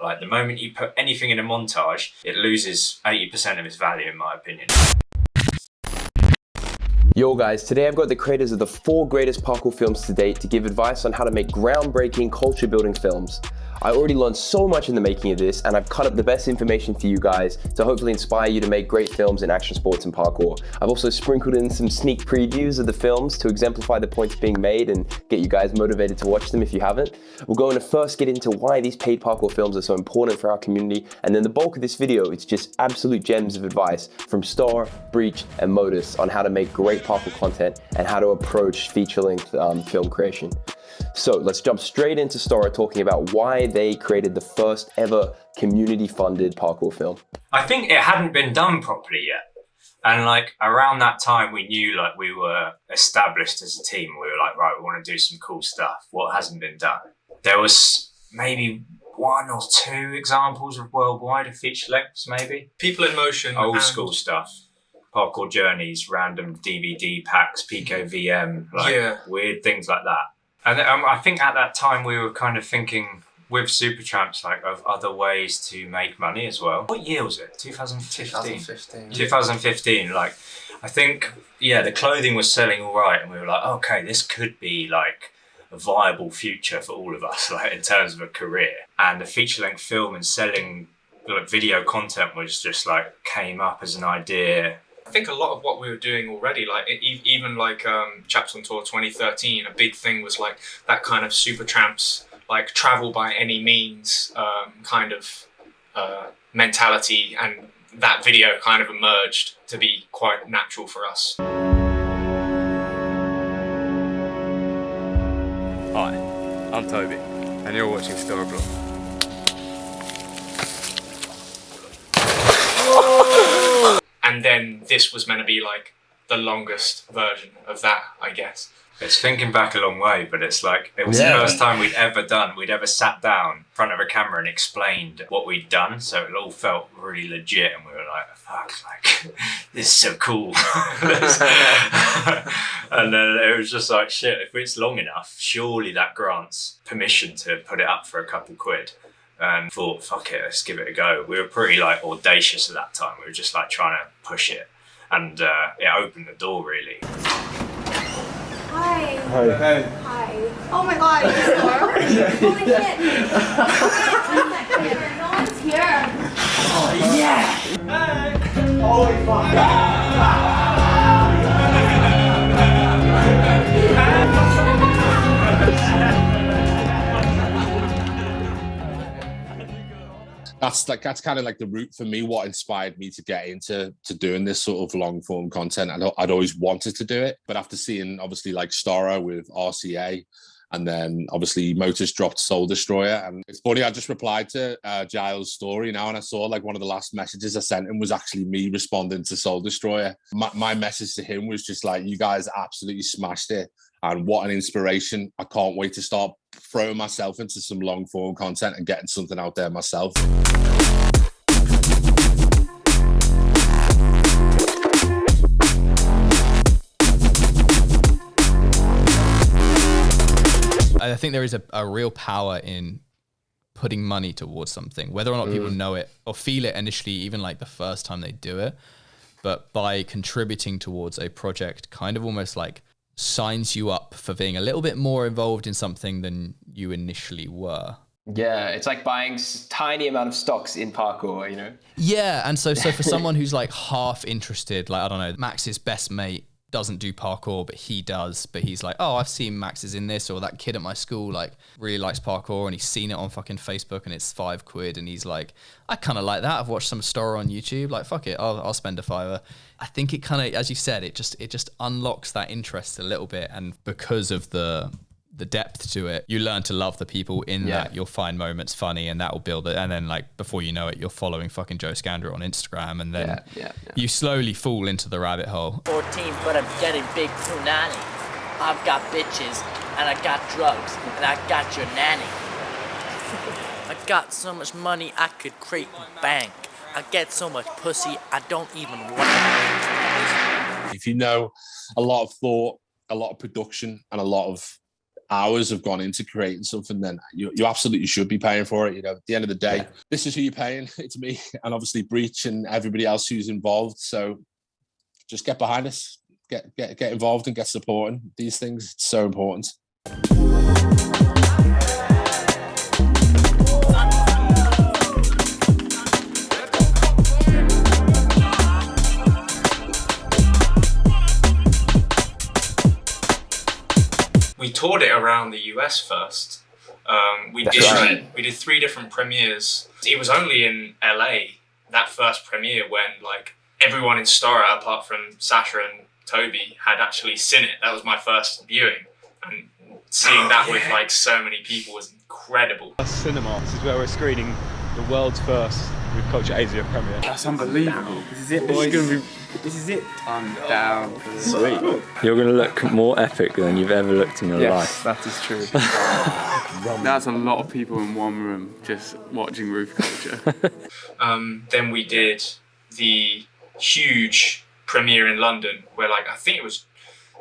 Like, the moment you put anything in a montage, it loses 80% of its value, in my opinion. Yo guys, today I've got the creators of the 4 greatest parkour films to date to give advice on how to make groundbreaking, culture-building films. I already learned so much in the making of this, and I've cut up the best information for you guys to hopefully inspire you to make great films in action sports and parkour. I've also sprinkled in some sneak previews of the films to exemplify the points being made and get you guys motivated to watch them if you haven't. We're going to first get into why these paid parkour films are so important for our community, and then the bulk of this video, it's just absolute gems of advice from Storror, Breach, and Motus on how to make great parkour content and how to approach feature-length film creation. So let's jump straight into Storror talking about why they created the first ever community-funded parkour film. I think it hadn't been done properly yet. And like around that time, we knew like we were established as a team. We were like, right, we want to do some cool stuff. What hasn't been done? There was maybe 1 or 2 examples of worldwide of feature lengths, maybe. People in Motion. Old school stuff. Parkour journeys, random DVD packs, Pico VM, like weird things like that. And I think at that time we were kind of thinking with Supertramps like of other ways to make money as well. What year was it? 2015. 2015. Like, I think, yeah, the clothing was selling all right, and we were like, okay, this could be like a viable future for all of us, like in terms of a career. And the feature-length film and selling like video content was just like came up as an idea. I think a lot of what we were doing already, like even like Chaps on Tour 2013, a big thing was like that kind of Supertramps, like travel by any means kind of mentality, and that video kind of emerged to be quite natural for us. Hi, I'm Toby, and you're watching Storror. And then this was meant to be like the longest version of that, I guess. It's thinking back a long way, but it's like, it was the first time we'd ever sat down in front of a camera and explained what we'd done. So it all felt really legit, and we were like, fuck, like, this is so cool. And then it was just like, shit, if it's long enough, surely that grants permission to put it up for a couple quid. And thought, fuck it, let's give it a go. We were pretty like audacious at that time. We were just like trying to push it, and it opened the door really. Hi. Hi. Hi. Oh my god, it's Storror. Holy shit. No one's here. Oh yeah. Hey. Holy fuck. That's kind of like the route for me. What inspired me to get into doing this sort of long form content. I'd always wanted to do it, but after seeing obviously like Storror with RCA, and then obviously Motus dropped Soul Destroyer, and it's funny, I just replied to Giles' story now, and I saw like one of the last messages I sent him was actually me responding to Soul Destroyer. My message to him was just like, you guys absolutely smashed it, and what an inspiration. I can't wait to start throwing myself into some long form content and getting something out there myself. I think there is a real power in putting money towards something, whether or not people know it or feel it initially, even like the first time they do it. But by contributing towards a project, kind of almost like signs you up for being a little bit more involved in something than you initially were. Yeah, it's like buying tiny amount of stocks in parkour, you know? Yeah, and so for someone who's like half interested, like, I don't know, Max's best mate doesn't do parkour, but he does. But he's like, oh, I've seen Max is in this, or that kid at my school like really likes parkour, and he's seen it on fucking Facebook, and it's £5, and he's like, I kind of like that. I've watched some Storror on YouTube. Like, fuck it, I'll spend a £5. I think it kind of, as you said, it just unlocks that interest a little bit, and because of the depth to it, you learn to love the people in that. You'll find moments funny, and that will build it, and then like before you know it, you're following fucking Joe Scandra on Instagram, and then you slowly fall into the rabbit hole. 14, but I'm getting big punani. I've got bitches, and I got drugs, and I got your nanny. I got so much money I could create a bank. I get so much pussy I don't even want. If you know a lot of thought, a lot of production, and a lot of hours have gone into creating something, then you absolutely should be paying for it. You know, at the end of the day, this is who you're paying. It's me and obviously Breach and everybody else who's involved. So just get behind us, get involved and get supporting these things. It's so important. We toured it around the US first. We did 3 different premieres. It was only in LA, that first premiere, when like everyone in Storror, apart from Sacha and Toby, had actually seen it. That was my first viewing, and seeing that with like so many people was incredible. Cinema, this is where we're screening the world's first Roof Culture Asia premiere. That's unbelievable. This is it, boys. This is it. I'm down. Sweet. You're going to look more epic than you've ever looked in your life. That is true. That's a lot of people in one room just watching Roof Culture. Then we did the huge premiere in London, where like I think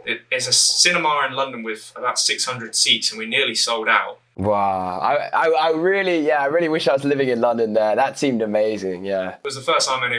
it's a cinema in London with about 600 seats, and we nearly sold out. Wow, I really wish I was living in London there. That seemed amazing, yeah. It was the first time all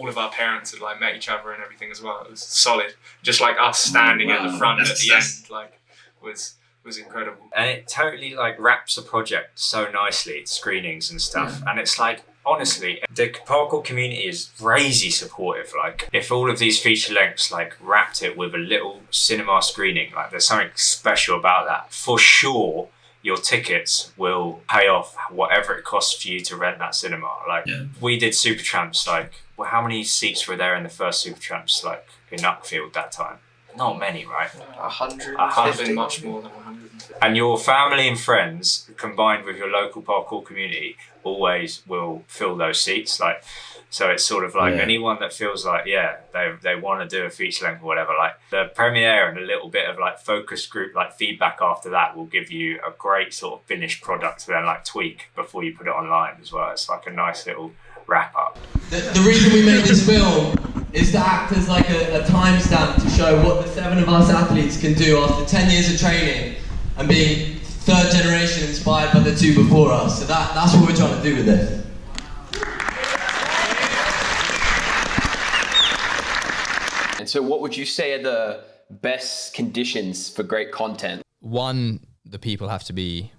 of our parents had like met each other and everything as well. It was solid. Just like us standing at the front at the end, like was incredible. And it totally like wraps the project so nicely, screenings and stuff. And it's like, honestly, the parkour community is crazy supportive. Like, if all of these feature lengths like wrapped it with a little cinema screening, like there's something special about that. For sure, your tickets will pay off whatever it costs for you to rent that cinema. Like, we did Supertramps, like, well, how many seats were there in the first Supertramps, like, in Uckfield that time? Not many, right? 100. Probably much more than 100. And your family and friends, combined with your local parkour community, always will fill those seats. Like, so it's sort of like anyone that feels like, they want to do a feature length or whatever, like the premiere and a little bit of like focus group, like feedback after that will give you a great sort of finished product to then like tweak before you put it online as well. It's like a nice little wrap up. The reason we made this film is to act as like a timestamp to show what the 7 of us athletes can do after 10 years of training and being third generation inspired by the 2 before us. So that's what we're trying to do with this. And so what would you say are the best conditions for great content? One, the people have to be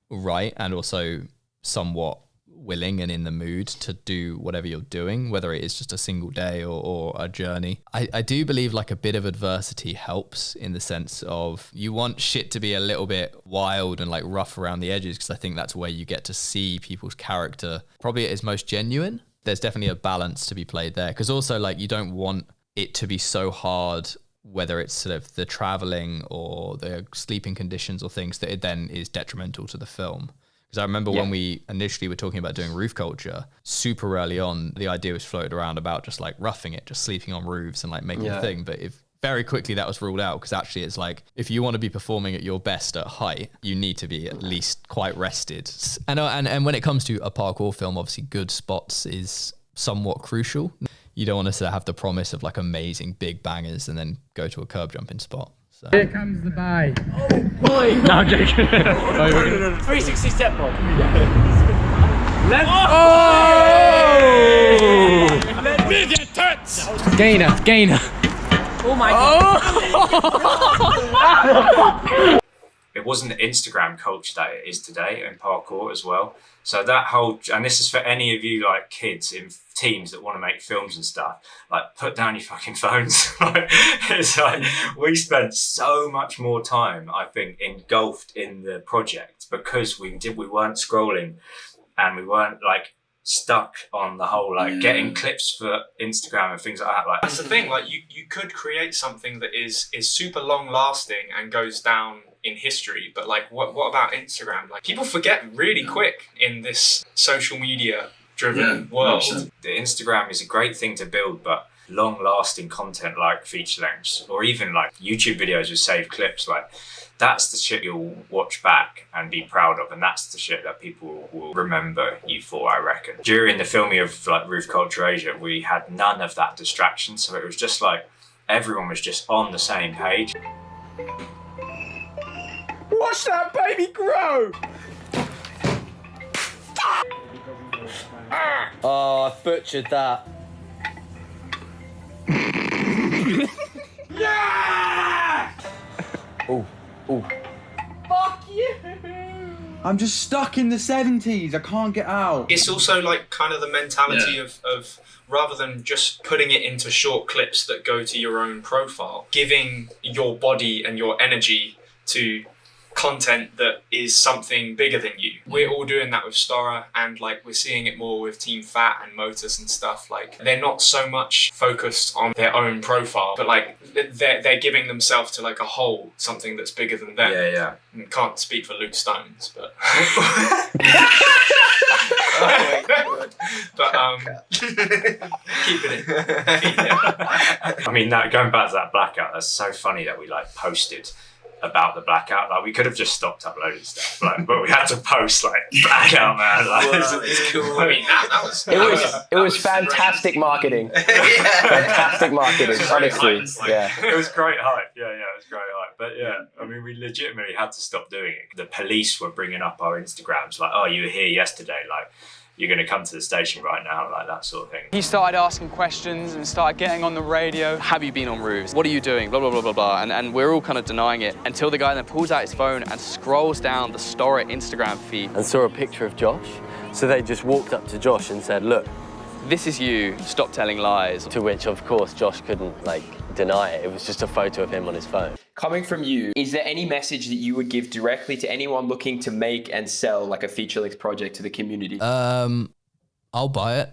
right and also somewhat willing and in the mood to do whatever you're doing, whether it is just a single day or a journey. I do believe like a bit of adversity helps, in the sense of you want shit to be a little bit wild and like rough around the edges, because I think that's where you get to see people's character probably at its most genuine. There's definitely a balance to be played there, because also like you don't want it to be so hard, whether it's sort of the traveling or the sleeping conditions or things, that it then is detrimental to the film. Because I remember when we initially were talking about doing Roof Culture, super early on, the idea was floated around about just like roughing it, just sleeping on roofs and like making a thing. But very quickly that was ruled out, because actually it's like, if you want to be performing at your best at height, you need to be at least quite rested. And when it comes to a parkour film, obviously good spots is somewhat crucial. You don't want to have the promise of like amazing big bangers and then go to a curb jumping spot. So. Here comes the bay. Oh boy! No, I'm joking. 360 step bod. Left. Oh! With your tits! Gainer. Oh my god. It wasn't the Instagram culture that it is today in parkour as well. So that whole, and this is for any of you like kids in teams that want to make films and stuff, like put down your fucking phones. It's like, we spent so much more time, I think, engulfed in the project because we weren't scrolling and we weren't like stuck on the whole like getting clips for Instagram and things like that. Like, that's the thing, like you could create something that is super long lasting and goes down in history, but like what about Instagram? Like, people forget really quick in this social media driven world. The Instagram is a great thing to build, but long lasting content like feature lengths or even like YouTube videos with saved clips, like that's the shit you'll watch back and be proud of, and that's the shit that people will remember you for, I reckon. During the filming of like Roof Culture Asia, we had none of that distraction, so it was just like everyone was just on the same page. Watch that baby grow! Oh, I butchered that. Yeah! Oh, oh. Fuck you! I'm just stuck in the 70s. I can't get out. It's also like kind of the mentality of rather than just putting it into short clips that go to your own profile, giving your body and your energy to content that is something bigger than you. We're all doing that with Storror, and like we're seeing it more with Team Fat and Motus and stuff. Like they're not so much focused on their own profile, but like they're giving themselves to like a whole, something that's bigger than them. Yeah. And can't speak for Luke Stones, but keep it in. I mean, that going back to that blackout, that's so funny that we like posted about the blackout. Like we could have just stopped uploading stuff, like, but we had to post like blackout, man. Like, it's cool. I mean, that was It was fantastic marketing. Fantastic marketing, honestly. Yeah. It was great hype. Yeah, it was great hype. But yeah, I mean, we legitimately had to stop doing it. The police were bringing up our Instagrams, like, "Oh, you were here yesterday. Like, you're going to come to the station right now," like that sort of thing. He started asking questions and started getting on the radio. Have you been on roofs? What are you doing? Blah, blah, blah, blah, blah. And we're all kind of denying it until the guy then pulls out his phone and scrolls down the Storror Instagram feed. And saw a picture of Josh. So they just walked up to Josh and said, look, this is you, stop telling lies. To which, of course, Josh couldn't, like, deny it. It was just a photo of him on his phone. Coming from you, is there any message that you would give directly to anyone looking to make and sell like a feature-length project to the community? I'll buy it.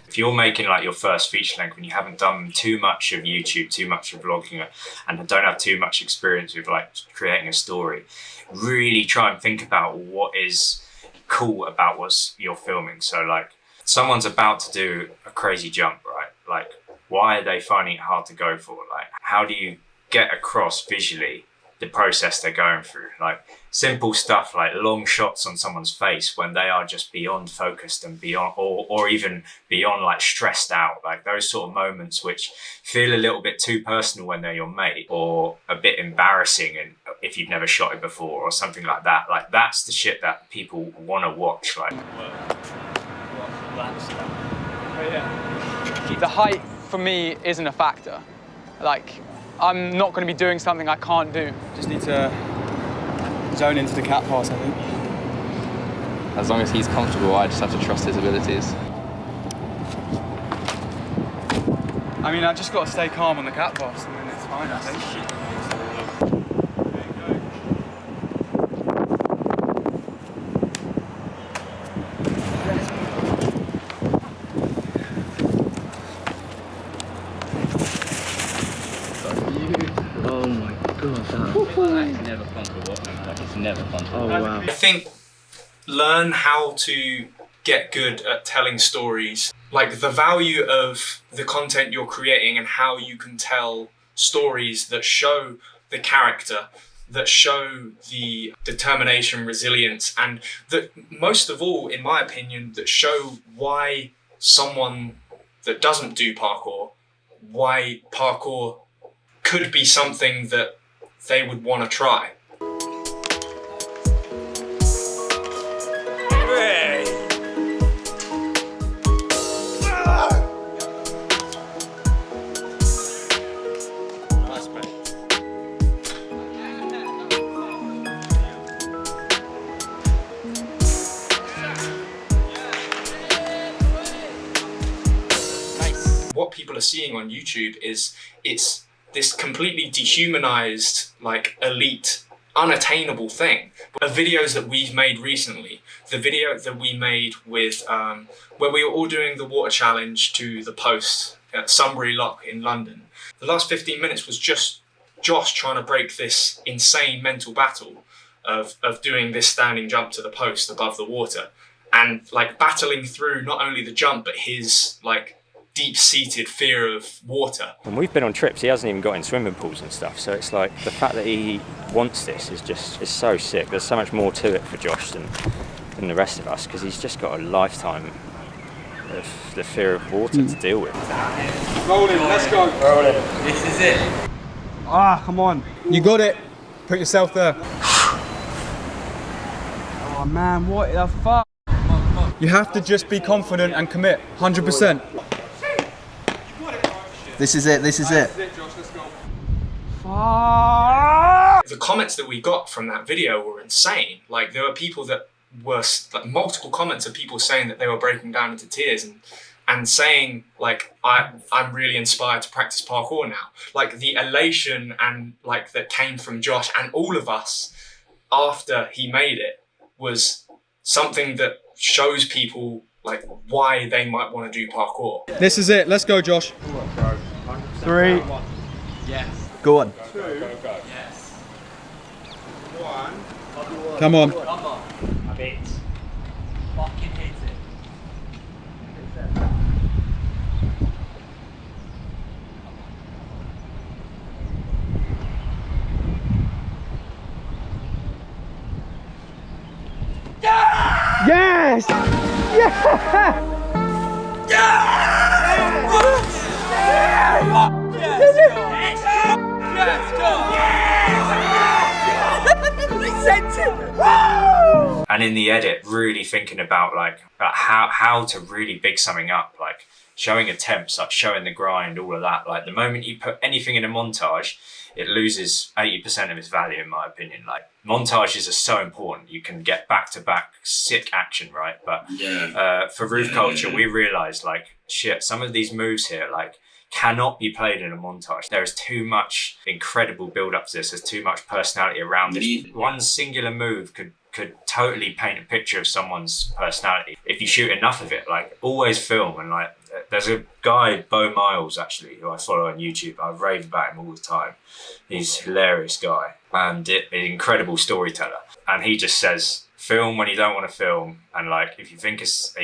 If you're making like your first feature length when you haven't done too much of YouTube, too much of vlogging, and don't have too much experience with like creating a story, really try and think about what is cool about what you're filming. So like someone's about to do a crazy jump, right? Like why are they finding it hard to go for? Like how do you get across visually the process they're going through? Like simple stuff like long shots on someone's face when they are just beyond focused and beyond or even beyond like stressed out, like those sort of moments which feel a little bit too personal when they're your mate or a bit embarrassing and if you've never shot it before or something like that. Like that's the shit that people want to watch. Like the height for me isn't a factor. Like I'm not going to be doing something I can't do. Just need to zone into the cat pass, I think. As long as he's comfortable, I just have to trust his abilities. I mean, I just got to stay calm on the cat pass and then it's fine, I think. I think learn how to get good at telling stories, like the value of the content you're creating and how you can tell stories that show the character, that show the determination, resilience, and that most of all, in my opinion, that show why someone that doesn't do parkour, why parkour could be something that they would want to try. What people are seeing on YouTube is it's this completely dehumanized, like elite, unattainable thing. The videos that we've made recently, the video that we made with where we were all doing the water challenge to the post at Sunbury Lock in London. The last 15 minutes was just Josh trying to break this insane mental battle of doing this standing jump to the post above the water and like battling through not only the jump but his like deep-seated fear of water. When we've been on trips, he hasn't even got in swimming pools and stuff, so it's like the fact that he wants this is just, it's so sick. There's so much more to it for Josh than the rest of us, because he's just got a lifetime of the fear of water to deal with. Rolling, let's go. Rolling. This is it. Ah, come on. You got it. Put yourself there. Oh man, what the fuck? You have to just be confident and commit, 100%. This is it, this is it. The comments that we got from that video were insane. Like, there were people that were, like, multiple comments of people saying that they were breaking down into tears and saying, like, I'm really inspired to practice parkour now. Like, the elation and, like, that came from Josh and all of us after he made it was something that shows people, like, why they might want to do parkour. This is it, let's go, Josh. 3. Yes. Go on. 2. Yes. 1. Come on. A bit. Fucking hit it. Yes! Yeah! And in the edit, really thinking about how to really big something up, like showing attempts, like showing the grind, all of that. Like the moment you put anything in a montage, it loses 80% of its value, in my opinion. Like montages are so important. You can get back-to-back sick action, right? But for Roof Culture, we realized, like, shit, some of these moves here, like, cannot be played in a montage. There is too much incredible build-up to this. There's too much personality around this. One singular move could totally paint a picture of someone's personality if you shoot enough of it. Like, always film. And like, there's a guy, Bo Miles, actually, who I follow on YouTube. I rave about him all the time. He's a hilarious guy and an incredible storyteller. And he just says, film when you don't want to film, and like if you think there's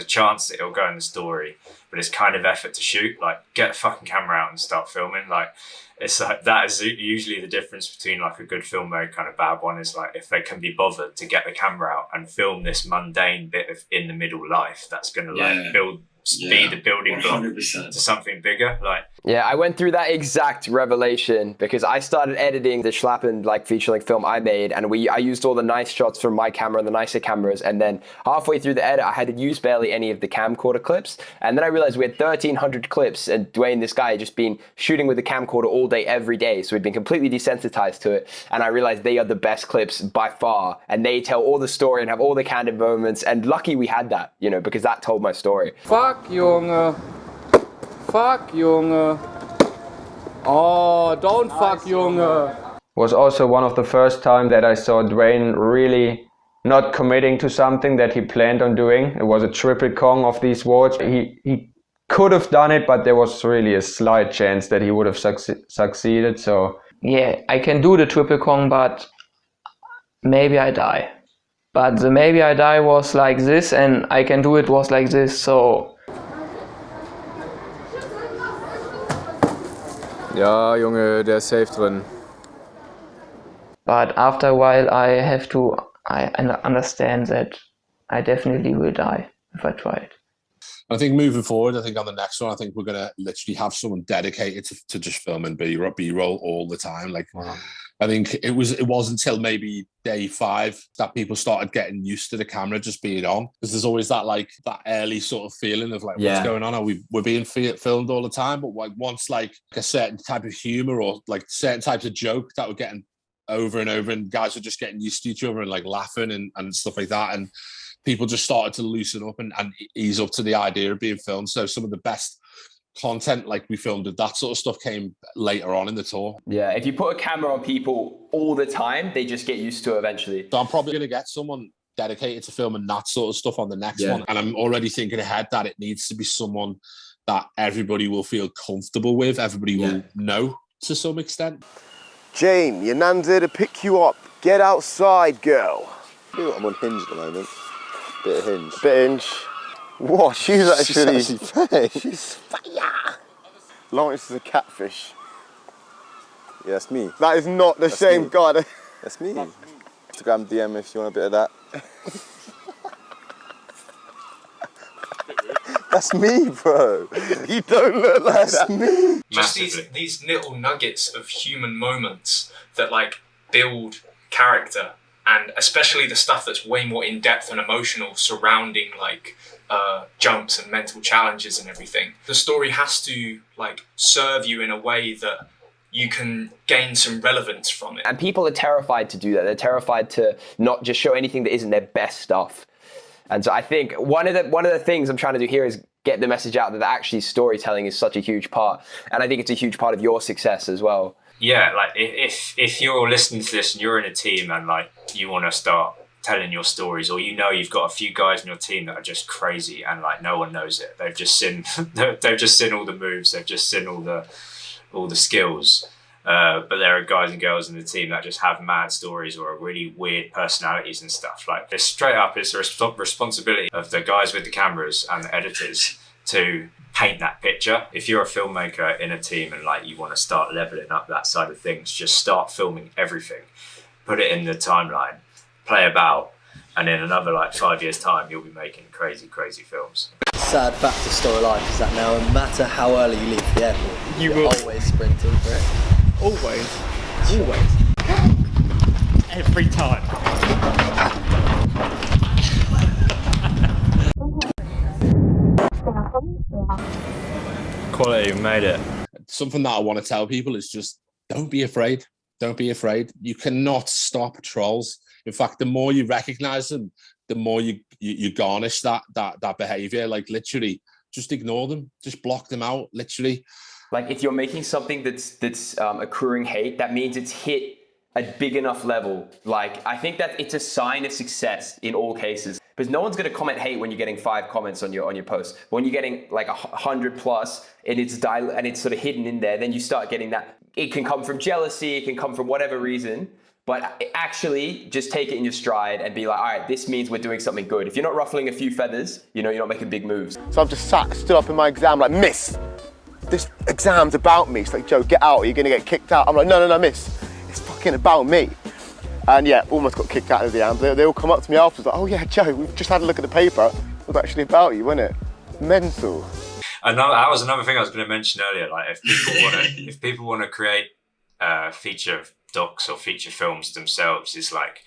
a chance that it'll go in the story, but it's kind of effort to shoot, like get the fucking camera out and start filming. Like it's like that is usually the difference between like a good film and a kind of bad one, is like if they can be bothered to get the camera out and film this mundane bit of in the middle life that's going to like be the building block to something bigger. Like, yeah, I went through that exact revelation because I started editing the Schlappen like feature-length film I made, and I used all the nice shots from my camera and the nicer cameras, and then halfway through the edit I had to use barely any of the camcorder clips, and then I realized we had 1,300 clips, and Dwayne, this guy, had just been shooting with the camcorder all day every day, so we'd been completely desensitized to it, and I realized they are the best clips by far, and they tell all the story and have all the candid moments, and lucky we had that, you know, because that told my story. Fuck, Junge. Fuck, Junge. Oh, don't fuck, Junge. Was also one of the first time that I saw Dwayne really not committing to something that he planned on doing. It was a triple Kong of these wards. He could have done it, but there was really a slight chance that he would have succeeded. So yeah, I can do the triple Kong, but maybe I die. But the maybe I die was like this, and I can do it was like this, so... Ja, Junge, der ist safe drin. But after a while I understand that I definitely will die if I try it. I think moving forward, I think on the next one, I think we're going to literally have someone dedicated to just filming B-roll all the time. Like, wow. I think it wasn't until maybe day 5 that people started getting used to the camera just being on. Because there's always that early sort of feeling of like, what's going on? We're being filmed all the time. But like once like a certain type of humor or like certain types of joke that were getting over and over, and guys were just getting used to each other and like laughing and stuff like that. And people just started to loosen up and ease up to the idea of being filmed. So some of the best content like we filmed with that sort of stuff came later on in the tour. Yeah, if you put a camera on people all the time, they just get used to it eventually. So I'm probably going to get someone dedicated to filming that sort of stuff on the next one. And I'm already thinking ahead that it needs to be someone that everybody will feel comfortable with, everybody will know to some extent. Jane, your nan's here to pick you up. Get outside, girl. I'm on Hinge at the moment. Bit of Hinge. What? She's actually fake. She's fire. Lawrence is a catfish. Yeah, that's me. That is not the same guy. That's me. Instagram DM if you want a bit of that. That's me, bro. You don't look like that. That's me. Just these little nuggets of human moments that like build character and especially the stuff that's way more in-depth and emotional surrounding like jumps and mental challenges and everything. The story has to like serve you in a way that you can gain some relevance from it. And people are terrified to do that. They're terrified to not just show anything that isn't their best stuff. And so I think one of the things I'm trying to do here is get the message out that actually storytelling is such a huge part. And I think it's a huge part of your success as well. Yeah, like if you're listening to this and you're in a team and like you want to start telling your stories, or you know you've got a few guys in your team that are just crazy and like no one knows it. They've just seen all the moves, they've just seen all the skills. But there are guys and girls in the team that just have mad stories or are really weird personalities and stuff. Like it's straight up, it's a responsibility of the guys with the cameras and the editors to paint that picture. If you're a filmmaker in a team and like you want to start leveling up that side of things, just start filming everything, put it in the timeline, play about, and in another like 5 years time, you'll be making crazy, crazy films. Sad fact of Storror life is that now, no matter how early you leave the airport, you're always sprinting for it. Always. Every time. Quality, we made it. Something that I want to tell people is just don't be afraid. Don't be afraid. You cannot stop trolls. In fact, the more you recognize them, the more you garnish that behavior. Like literally, just ignore them. Just block them out. Literally. Like if you're making something that's accruing hate, that means it's hit a big enough level. Like I think that it's a sign of success in all cases, because no one's going to comment hate when you're getting 5 comments on your post. When you're getting like 100 plus and it's sort of hidden in there, then you start getting that. It can come from jealousy, it can come from whatever reason, but actually just take it in your stride and be like, all right, this means we're doing something good. If you're not ruffling a few feathers, you're not making big moves. So I've just stood up in my exam like, miss, this exam's about me. It's like, Joe, get out, you're gonna get kicked out. I'm like, no, miss, it's fucking about me. And yeah, almost got kicked out of the exam. They all come up to me afterwards like, oh yeah, Joe, we've just had a look at the paper. It was actually about you, wasn't it? Mental. And that was another thing I was going to mention earlier. Like if people want to create feature docs or feature films themselves, is like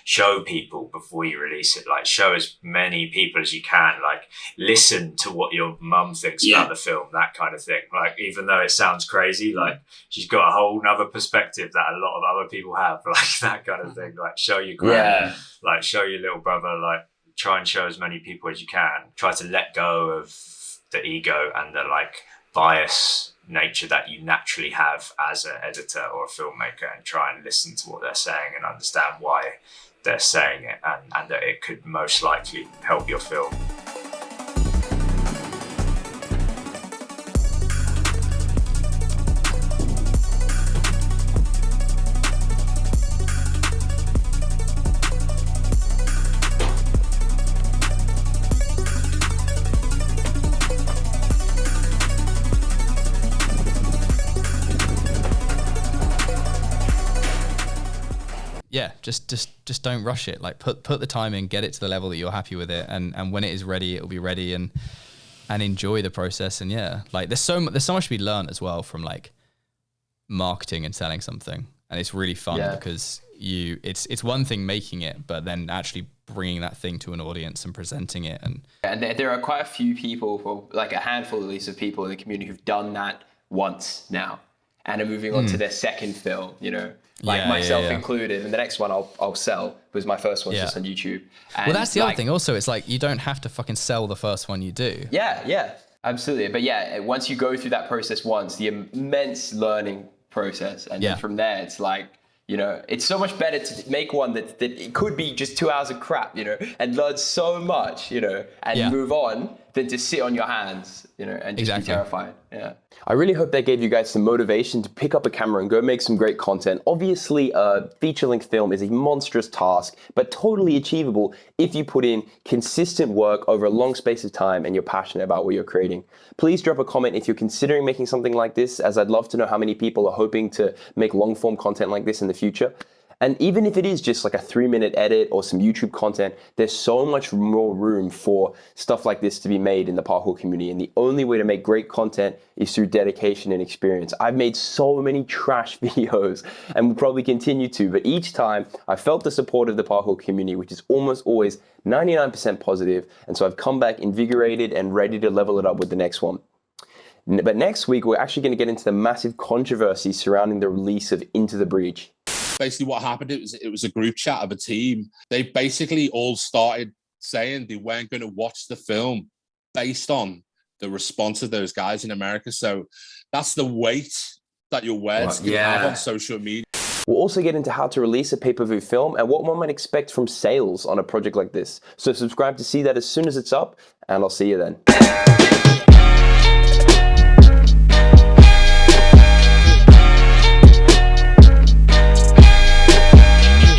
show people before you release it. Like show as many people as you can. Like listen to what your mum thinks about the film, that kind of thing. Like even though it sounds crazy, like she's got a whole nother perspective that a lot of other people have. Like that kind of thing. Like show your grandma, like show your little brother. Like try and show as many people as you can. Try to let go of the ego and the like bias nature that you naturally have as an editor or a filmmaker, and try and listen to what they're saying and understand why they're saying it, and that it could most likely help your film. Yeah, just don't rush it. Like put the time in, get it to the level that you're happy with it, and when it is ready, it'll be ready, and enjoy the process. And yeah, like there's so much to be learned as well from like marketing and selling something, and it's really fun because it's one thing making it, but then actually bringing that thing to an audience and presenting it. And there are quite a few people, well, like a handful at least of people in the community who've done that once now and are moving on to their second film, like myself included. And the next one I'll sell, because my first one's just on YouTube. And well, that's the other thing also. It's like you don't have to fucking sell the first one you do. Yeah, absolutely. But yeah, once you go through that process once, the immense learning process, and then from there it's like, it's so much better to make one that it could be just 2 hours of crap, and learn so much, and move on, than to sit on your hands, and just be terrified. Yeah. I really hope that gave you guys some motivation to pick up a camera and go make some great content. Obviously, a feature-length film is a monstrous task, but totally achievable if you put in consistent work over a long space of time and you're passionate about what you're creating. Please drop a comment if you're considering making something like this, as I'd love to know how many people are hoping to make long-form content like this in the future. And even if it is just like a 3-minute edit or some YouTube content, there's so much more room for stuff like this to be made in the parkour community. And the only way to make great content is through dedication and experience. I've made so many trash videos and will probably continue to, but each time I felt the support of the parkour community, which is almost always 99% positive. And so I've come back invigorated and ready to level it up with the next one. But next week, we're actually going to get into the massive controversy surrounding the release of Into the Breach. Basically what happened, it was a group chat of a team. They basically all started saying they weren't going to watch the film based on the response of those guys in America. So that's the weight that your words can have on social media. We'll also get into how to release a pay-per-view film and what one might expect from sales on a project like this. So subscribe to see that as soon as it's up, and I'll see you then.